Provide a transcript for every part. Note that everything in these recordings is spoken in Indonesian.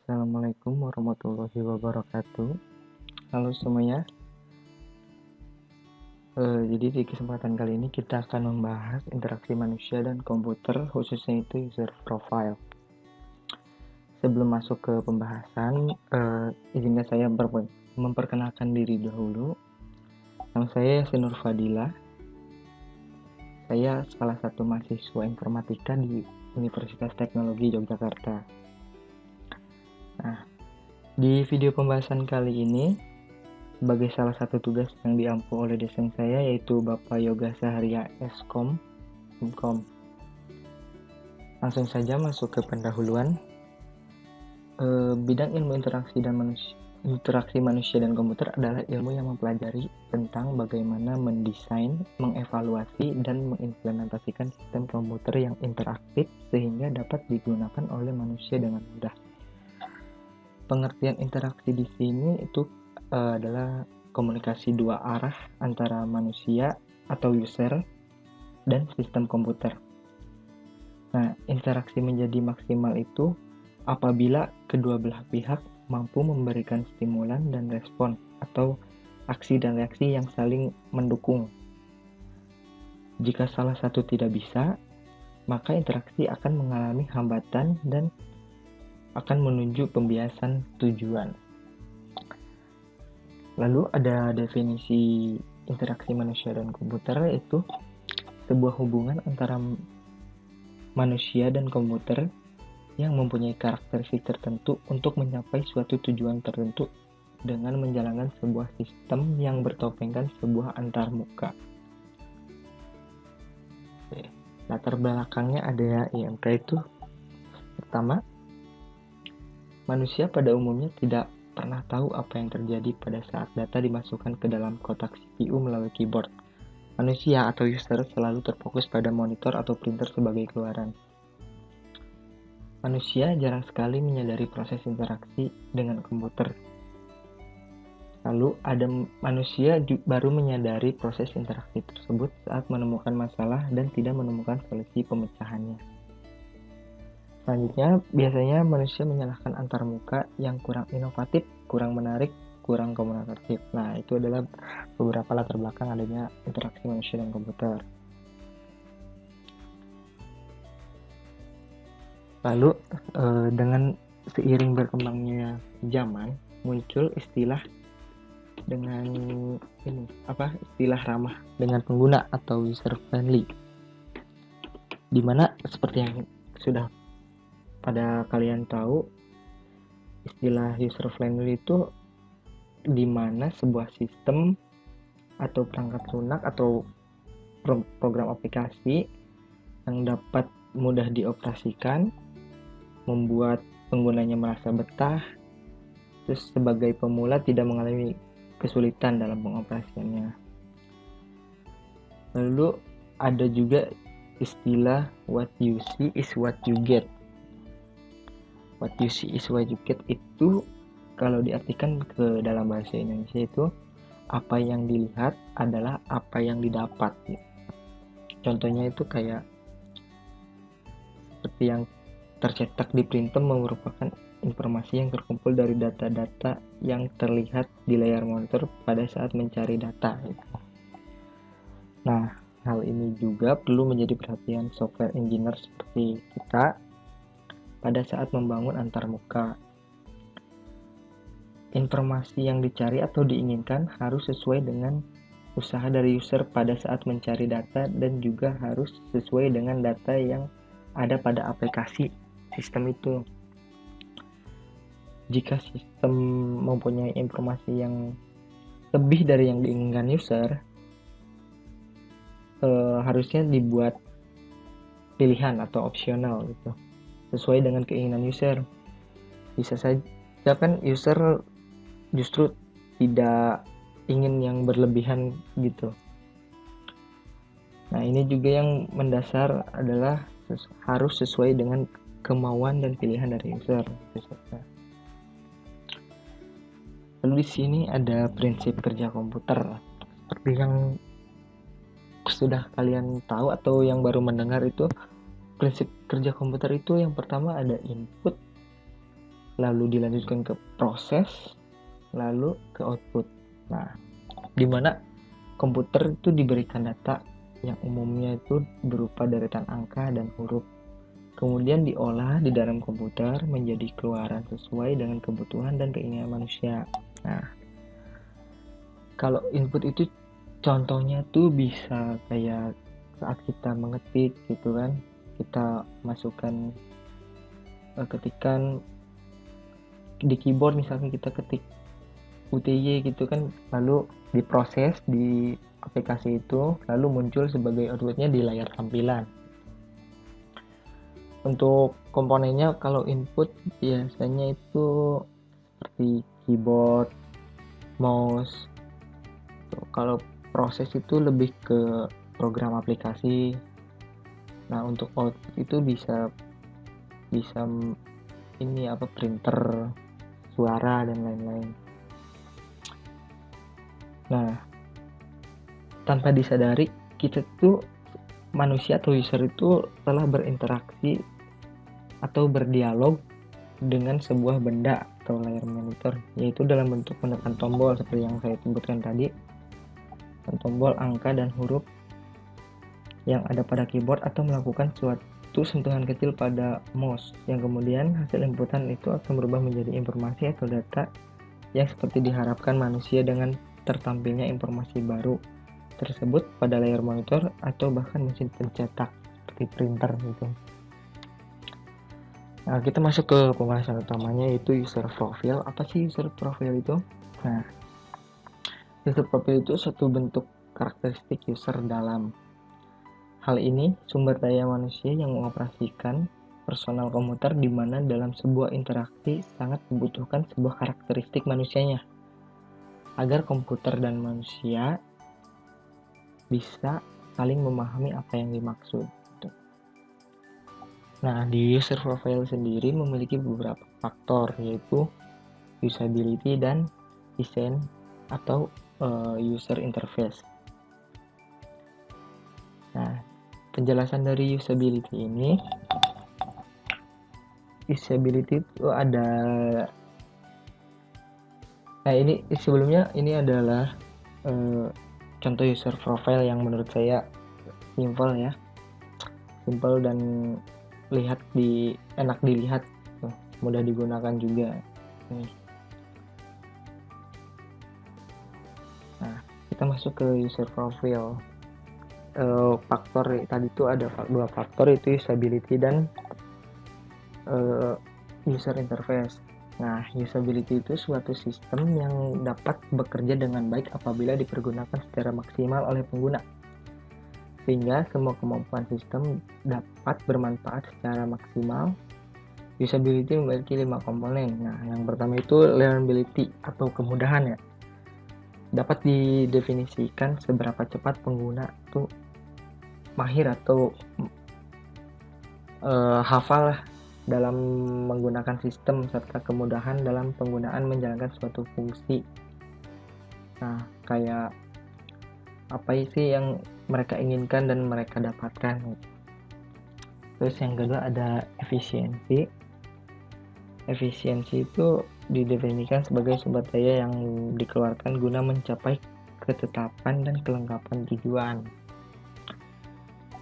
Assalamualaikum warahmatullahi wabarakatuh. Halo semuanya. Jadi di kesempatan kali ini kita akan membahas interaksi manusia dan komputer, khususnya itu user profile. Sebelum masuk ke pembahasan, izinkan saya memperkenalkan diri dahulu. Nama saya Yasinur Fadila. Saya salah satu mahasiswa informatika di Universitas Teknologi Yogyakarta. Nah, di video pembahasan kali ini, sebagai salah satu tugas yang diampu oleh dosen saya, yaitu Bapak Yoga Saharia Eskom. Langsung saja masuk ke pendahuluan. Bidang ilmu interaksi manusia dan komputer adalah ilmu yang mempelajari tentang bagaimana mendesain, mengevaluasi, dan mengimplementasikan sistem komputer yang interaktif sehingga dapat digunakan oleh manusia dengan mudah. Pengertian interaksi di sini itu adalah komunikasi dua arah antara manusia atau user dan sistem komputer. Nah, interaksi menjadi maksimal itu apabila kedua belah pihak mampu memberikan stimulan dan respon atau aksi dan reaksi yang saling mendukung. Jika salah satu tidak bisa, maka interaksi akan mengalami hambatan dan akan menuju pembiasan tujuan. Lalu ada definisi interaksi manusia dan komputer, yaitu sebuah hubungan antara manusia dan komputer yang mempunyai karakteristik tertentu untuk mencapai suatu tujuan tertentu dengan menjalankan sebuah sistem yang bertopengkan sebuah antarmuka. Latar belakangnya ada IMK itu. Pertama, manusia pada umumnya tidak pernah tahu apa yang terjadi pada saat data dimasukkan ke dalam kotak CPU melalui keyboard. Manusia atau user selalu terfokus pada monitor atau printer sebagai keluaran. Manusia jarang sekali menyadari proses interaksi dengan komputer. Lalu ada manusia baru menyadari proses interaksi tersebut saat menemukan masalah dan tidak menemukan solusi pemecahannya. Selanjutnya, biasanya manusia menyalahkan antarmuka yang kurang inovatif, kurang menarik, kurang komunikatif. Nah, itu adalah beberapa latar belakang adanya interaksi manusia dan komputer. Lalu, dengan seiring berkembangnya zaman, muncul istilah dengan istilah ramah dengan pengguna atau user friendly. Dimana seperti yang sudah pada kalian tahu, istilah user friendly itu dimana sebuah sistem atau perangkat lunak atau program aplikasi yang dapat mudah dioperasikan, membuat penggunanya merasa betah, terus sebagai pemula tidak mengalami kesulitan dalam pengoperasiannya. Lalu ada juga istilah what you see is what you get. What you see is what you get itu kalau diartikan ke dalam bahasa Indonesia itu apa yang dilihat adalah apa yang didapat. Contohnya itu kayak seperti yang tercetak di printer merupakan informasi yang terkumpul dari data-data yang terlihat di layar monitor pada saat mencari data. Nah, hal ini juga perlu menjadi perhatian software engineer seperti kita pada saat membangun antarmuka. Informasi yang dicari atau diinginkan harus sesuai dengan usaha dari user pada saat mencari data dan juga harus sesuai dengan data yang ada pada aplikasi sistem itu. Jika sistem mempunyai informasi yang lebih dari yang diinginkan user, harusnya dibuat pilihan atau opsional gitu, sesuai dengan keinginan user. Bisa saja kan user justru tidak ingin yang berlebihan gitu. Nah, ini juga yang mendasar adalah harus sesuai dengan kemauan dan pilihan dari user. Lalu di sini ada prinsip kerja komputer. Seperti yang sudah kalian tahu atau yang baru mendengar itu, prinsip kerja komputer itu yang pertama ada input, lalu dilanjutkan ke proses, lalu ke output. Nah, di mana komputer itu diberikan data yang umumnya itu berupa deretan angka dan huruf, kemudian diolah di dalam komputer menjadi keluaran sesuai dengan kebutuhan dan keinginan manusia. Nah, kalau input itu contohnya tuh bisa kayak saat kita mengetik gitu kan, kita masukkan ketikan di keyboard, misalnya kita ketik UTY gitu kan, lalu diproses di aplikasi itu, lalu muncul sebagai outputnya di layar tampilan. Untuk komponennya, kalau input biasanya itu seperti keyboard, mouse. Kalau proses itu lebih ke program aplikasi. Nah, untuk output itu bisa ini apa, printer, suara dan lain-lain. Nah, tanpa disadari kita tuh manusia atau user itu telah berinteraksi atau berdialog dengan sebuah benda atau layar monitor, yaitu dalam bentuk menekan tombol seperti yang saya sebutkan tadi, tombol angka dan huruf yang ada pada keyboard, atau melakukan suatu sentuhan kecil pada mouse, yang kemudian hasil inputan itu akan berubah menjadi informasi atau data yang seperti diharapkan manusia dengan tertampilnya informasi baru tersebut pada layar monitor atau bahkan mesin pencetak seperti printer gitu. Nah, kita masuk ke pembahasan utamanya, yaitu user profile. Apa sih user profile itu? Nah, user profile itu suatu bentuk karakteristik user dalam hal ini sumber daya manusia yang mengoperasikan personal komputer, di mana dalam sebuah interaksi sangat membutuhkan sebuah karakteristik manusianya agar komputer dan manusia bisa saling memahami apa yang dimaksud. Nah, di user profile sendiri memiliki beberapa faktor, yaitu usability dan design atau user interface. Nah, penjelasan dari usability itu ada, ini sebelumnya ini adalah contoh user profile yang menurut saya simple dan enak dilihat, mudah digunakan juga. Nah, kita masuk ke user profile. Faktor tadi itu ada dua faktor, itu usability dan user interface. Nah, usability itu suatu sistem yang dapat bekerja dengan baik apabila dipergunakan secara maksimal oleh pengguna, sehingga semua kemampuan sistem dapat bermanfaat secara maksimal. Usability memiliki 5 komponen. Nah, yang pertama itu learnability atau kemudahan ya. Dapat didefinisikan seberapa cepat pengguna itu mahir atau hafal dalam menggunakan sistem, serta kemudahan dalam penggunaan menjalankan suatu fungsi. Nah, kayak apa sih yang mereka inginkan dan mereka dapatkan. Terus yang kedua ada efisiensi. Efisiensi itu didefinisikan sebagai sumber daya yang dikeluarkan guna mencapai ketetapan dan kelengkapan tujuan.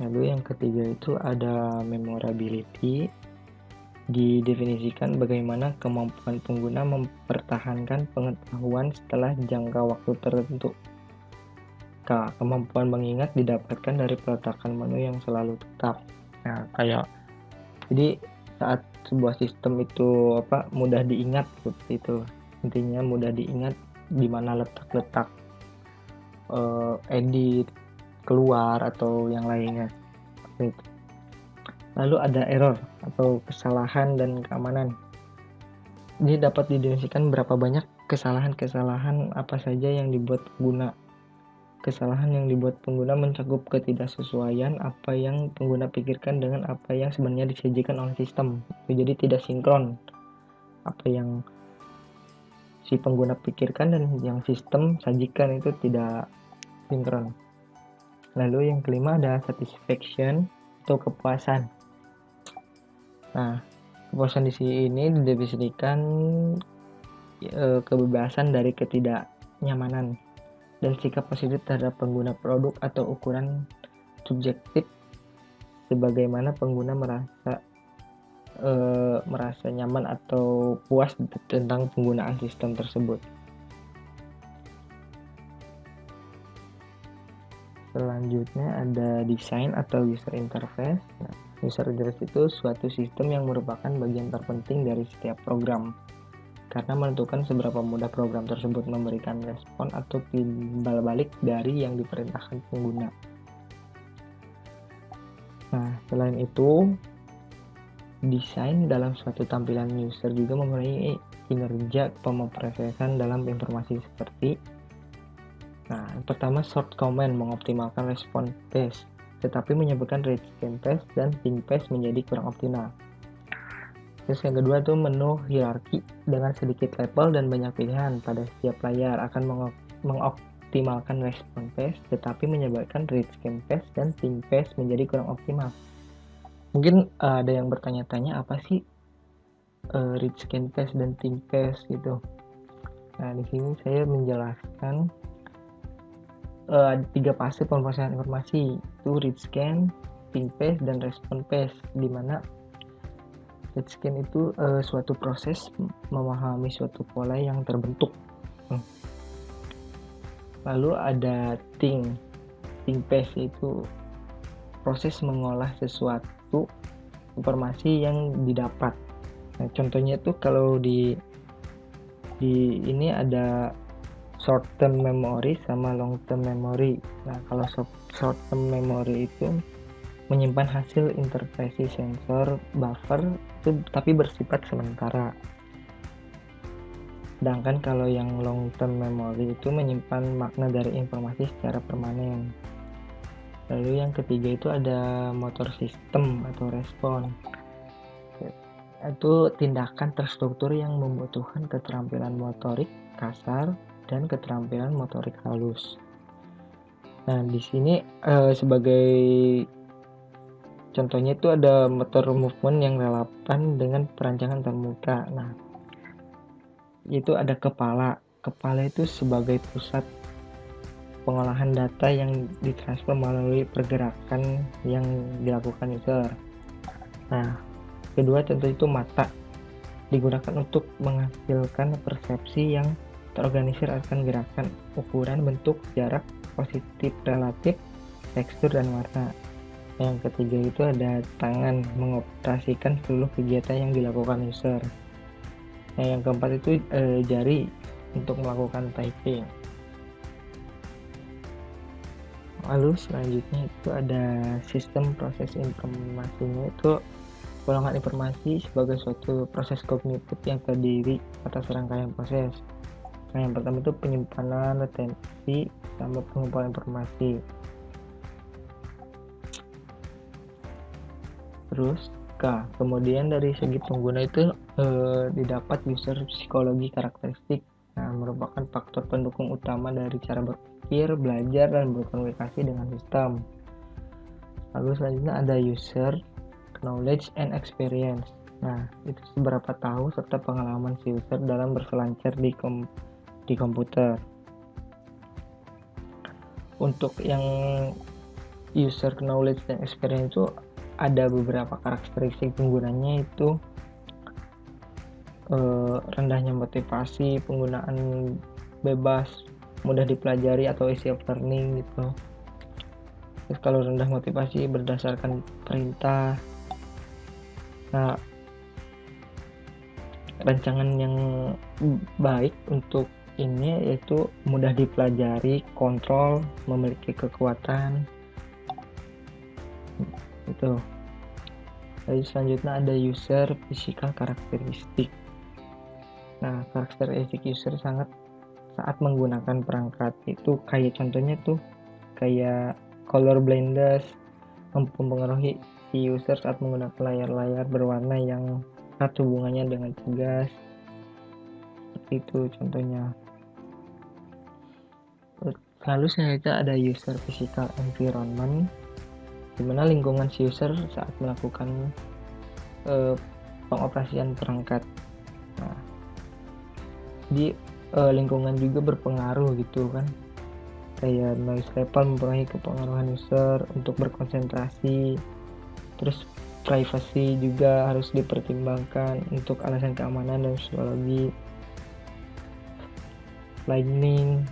Lalu yang ketiga itu ada memorability. Didefinisikan bagaimana kemampuan pengguna mempertahankan pengetahuan setelah jangka waktu tertentu. Kemampuan mengingat didapatkan dari peletakan menu yang selalu tetap. Nah, jadi saat sebuah sistem itu mudah diingat seperti itu. Intinya mudah diingat di mana letak edit, keluar atau yang lainnya. Gitu. Lalu ada error atau kesalahan dan keamanan. Ini dapat didefinisikan berapa banyak kesalahan apa saja yang dibuat pengguna. Kesalahan yang dibuat pengguna mencakup ketidaksesuaian apa yang pengguna pikirkan dengan apa yang sebenarnya disajikan oleh sistem. Jadi tidak sinkron apa yang si pengguna pikirkan dan yang sistem sajikan itu tidak sinkron. Lalu yang kelima ada satisfaction atau kepuasan. Nah, Kepuasan di sini didefinisikan kebebasan dari ketidaknyamanan dan sikap positif terhadap pengguna produk atau ukuran subjektif sebagaimana pengguna merasa nyaman atau puas tentang penggunaan sistem tersebut. Selanjutnya ada desain atau user interface. Nah, user interface itu suatu sistem yang merupakan bagian terpenting dari setiap program karena menentukan seberapa mudah program tersebut memberikan respon atau timbal balik dari yang diperintahkan pengguna. Nah, selain itu, desain dalam suatu tampilan user juga mempunyai kinerja pemrosesan dalam informasi seperti yang pertama, short command mengoptimalkan respon pace, tetapi menyebabkan rich scan pace dan ping pace menjadi kurang optimal. Terus yang kedua itu menu hierarki dengan sedikit level dan banyak pilihan pada setiap layar akan mengoptimalkan respon pace, tetapi menyebabkan rich scan pace dan ping pace menjadi kurang optimal. Mungkin ada yang bertanya-tanya apa sih rich scan pace dan ping pace gitu. Nah, di sini saya menjelaskan ada 3 fase pemrosesan informasi, itu read scan, ping pace, dan respon pace, di mana read scan itu suatu proses memahami suatu pola yang terbentuk. Lalu ada ping pace, itu proses mengolah sesuatu informasi yang didapat. Nah, contohnya itu kalau di ini ada short term memory sama long term memory. Nah, kalau short term memory itu menyimpan hasil interpretasi sensor buffer itu tapi bersifat sementara. Sedangkan kalau yang long term memory itu menyimpan makna dari informasi secara permanen. Lalu yang ketiga itu ada motor system atau respon. Itu tindakan terstruktur yang membutuhkan keterampilan motorik kasar dan keterampilan motorik halus. Nah, di sini sebagai contohnya itu ada motor movement yang relevan dengan perancangan termuka. Nah, itu ada kepala. Kepala itu sebagai pusat pengolahan data yang ditransfer melalui pergerakan yang dilakukan user. Nah, kedua tentu itu mata, digunakan untuk menghasilkan persepsi yang terorganisir akan gerakan, ukuran, bentuk, jarak, positif, relatif, tekstur, dan warna. Yang ketiga itu ada tangan, mengoperasikan seluruh kegiatan yang dilakukan user. Nah, yang keempat itu jari untuk melakukan typing. Lalu selanjutnya itu ada sistem proses informasinya, itu golongan informasi sebagai suatu proses kognitif yang terdiri atas rangkaian proses. Nah, yang pertama itu penyimpanan, retensi, sama pengumpulan informasi. Terus kemudian dari segi pengguna itu didapat user psikologi karakteristik. Nah, merupakan faktor pendukung utama dari cara berpikir, belajar, dan berkomunikasi dengan sistem. Lalu selanjutnya ada user knowledge and experience. Nah, itu seberapa tahu serta pengalaman si user dalam berselancar di komputer. Untuk yang user knowledge dan experience itu ada beberapa karakteristik penggunanya, itu rendahnya motivasi, penggunaan bebas, mudah dipelajari atau easy of learning gitu. Terus kalau rendah motivasi berdasarkan perintah. Nah, rancangan yang baik untuk ini yaitu mudah dipelajari, kontrol, memiliki kekuatan itu. Lalu selanjutnya ada user physical karakteristik. Nah, karakteristik user saat menggunakan perangkat itu kayak contohnya tuh kayak color blindness, mempengaruhi si user saat menggunakan layar-layar berwarna yang erat hubungannya dengan tugas. Seperti itu contohnya. Lalu selanjutnya ada user physical environment, di mana lingkungan si user saat melakukan pengoperasian perangkat. Nah, di lingkungan juga berpengaruh gitu kan, kayak noise level mempengaruhi kepengaruhan user untuk berkonsentrasi. Terus privacy juga harus dipertimbangkan untuk alasan keamanan dan psikologi. Lightning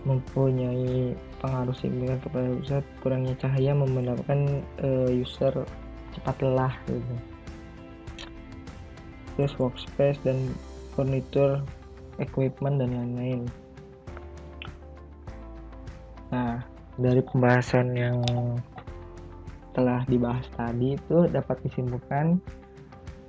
mempunyai pengaruh signifikan kepada user, kurangnya cahaya menyebabkan user cepat lelah gitu. Terus workspace dan furniture, equipment dan lain-lain. Nah, dari pembahasan yang telah dibahas tadi itu dapat disimpulkan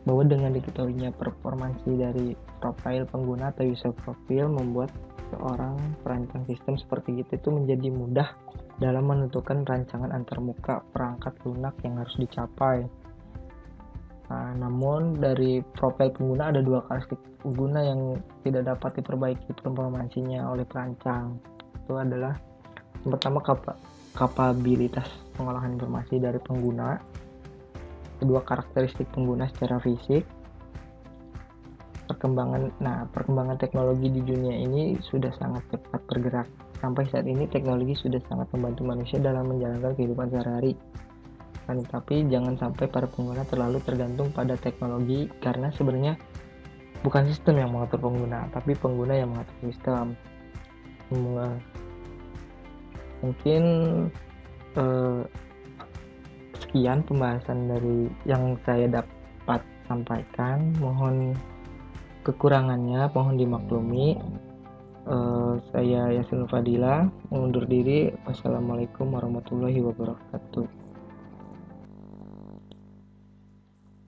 bahwa dengan diketahuinya performansi dari profil pengguna atau user profile membuat seorang perancang sistem seperti kita itu menjadi mudah dalam menentukan rancangan antarmuka perangkat lunak yang harus dicapai. Nah, namun dari profil pengguna ada dua karakteristik pengguna yang tidak dapat diperbaiki performansinya oleh perancang. Itu adalah yang pertama kapabilitas pengolahan informasi dari pengguna, kedua karakteristik pengguna secara fisik. Perkembangan teknologi di dunia ini sudah sangat cepat bergerak. Sampai saat ini teknologi sudah sangat membantu manusia dalam menjalankan kehidupan sehari-hari. Tapi jangan sampai para pengguna terlalu tergantung pada teknologi, karena sebenarnya bukan sistem yang mengatur pengguna, tapi pengguna yang mengatur sistem. Mungkin sekian pembahasan dari yang saya dapat sampaikan. Mohon kekurangannya mohon dimaklumi. Saya Yasin Fadila undur diri. Wassalamualaikum warahmatullahi wabarakatuh.